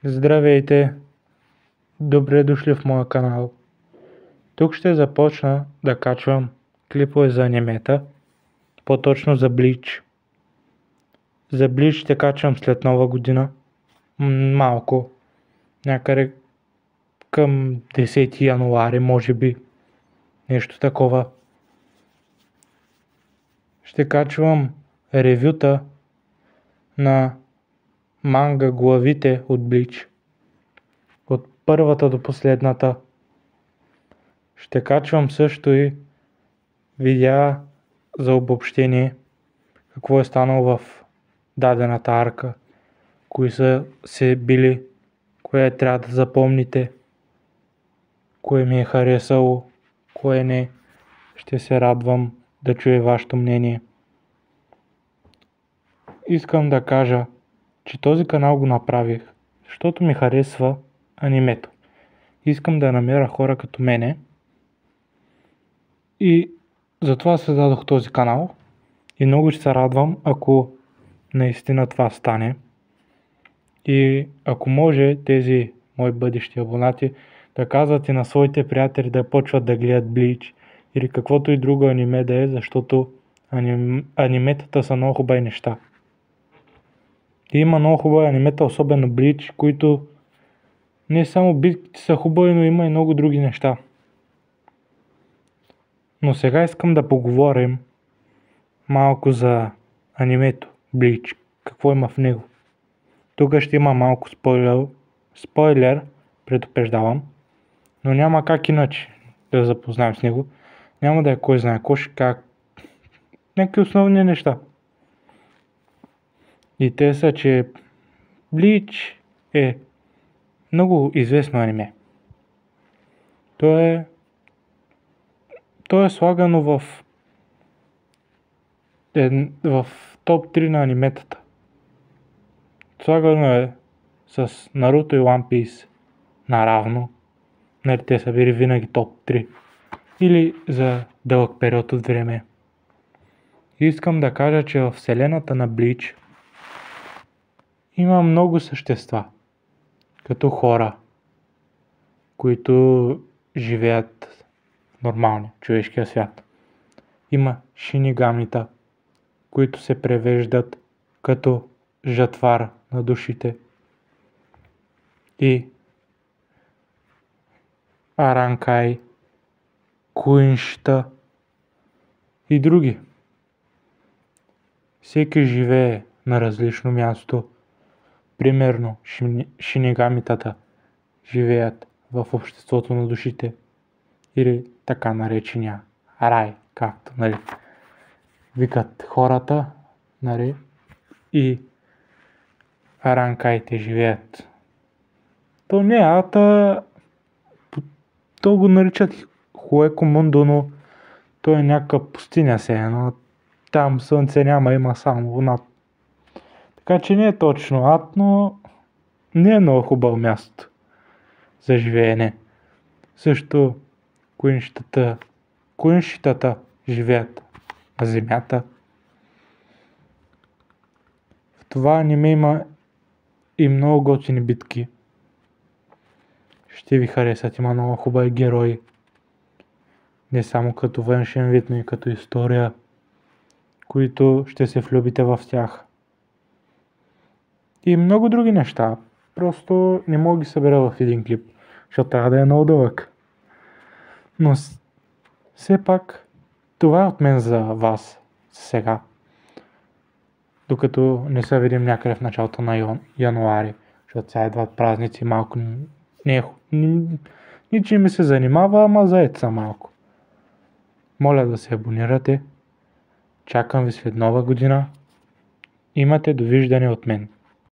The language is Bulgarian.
Здравейте! Добре дошли в моя канал. Тук ще започна да качвам клипове за анимета, по-точно за Bleach. За Bleach ще качвам след Нова година, малко, някъде към 10 януари, може би, нещо такова. Ще качвам ревюта на манга главите от Bleach. От първата до последната. Ще качвам също и видеа за обобщение, какво е станало в дадената арка, кои са се били, кое трябва да запомните, кое ми е харесало, кое не. Ще се радвам да чуя вашето мнение. Искам да кажа, че този канал го направих, защото ми харесва анимето. Искам да намеря хора като мене и затова създадох този канал и много ще се радвам, ако наистина това стане. И ако може тези мои бъдещи абонати да казват и на своите приятели да почват да гледат Bleach или каквото и друго аниме да е, защото аниметата са много хубави неща. И има много хубави анимета, особено Bleach, които не само битките са хубави, но има и много други неща. Но сега искам да поговорим малко за анимето Bleach, какво има в него. Тук ще има малко спойлер, предупреждавам, но няма как иначе да запознаем с него. Няма да е кой знае какво, ще кажа някакви основни неща. И те са, че Bleach е много известно аниме. То е слагано в топ 3 на аниметата. Слагано е с Наруто и One Piece наравно. Нали, те са били винаги топ 3. Или за дълъг период от време. И искам да кажа, че в вселената на Bleach има много същества. Като хора, които живеят в нормалния човешкия свят. Има шинигамита, които се превеждат като жатвар на душите. И аранкай, куиншта и други. Всеки живее на различно място. Примерно, шинигамитата живеят в обществото на душите или така наречения рай, както викат хората, и аранкаите живеят. То не ата, то го наричат Хуеко Мундо, но то е някаква пустиня но там слънце няма, има само луна. Така че не е точно ад, но не е много хубаво място за живеене. Също куиншитата живеят на земята. В това аниме има и много готини битки. Ще ви харесат, има много хубави герои. Не само като външен вид, но и като история, които ще се влюбите в тях. И много други неща. Просто не мога ги събера в един клип, защото трябва да е много дълъг. Но все пак това е от мен за вас сега. Докато не се видим някъде в началото на януари, защото сега идват празници, малко ничем ми се занимава, ама заед съм малко. Моля да се абонирате. Чакам ви след Нова година. Имате довиждане от мен.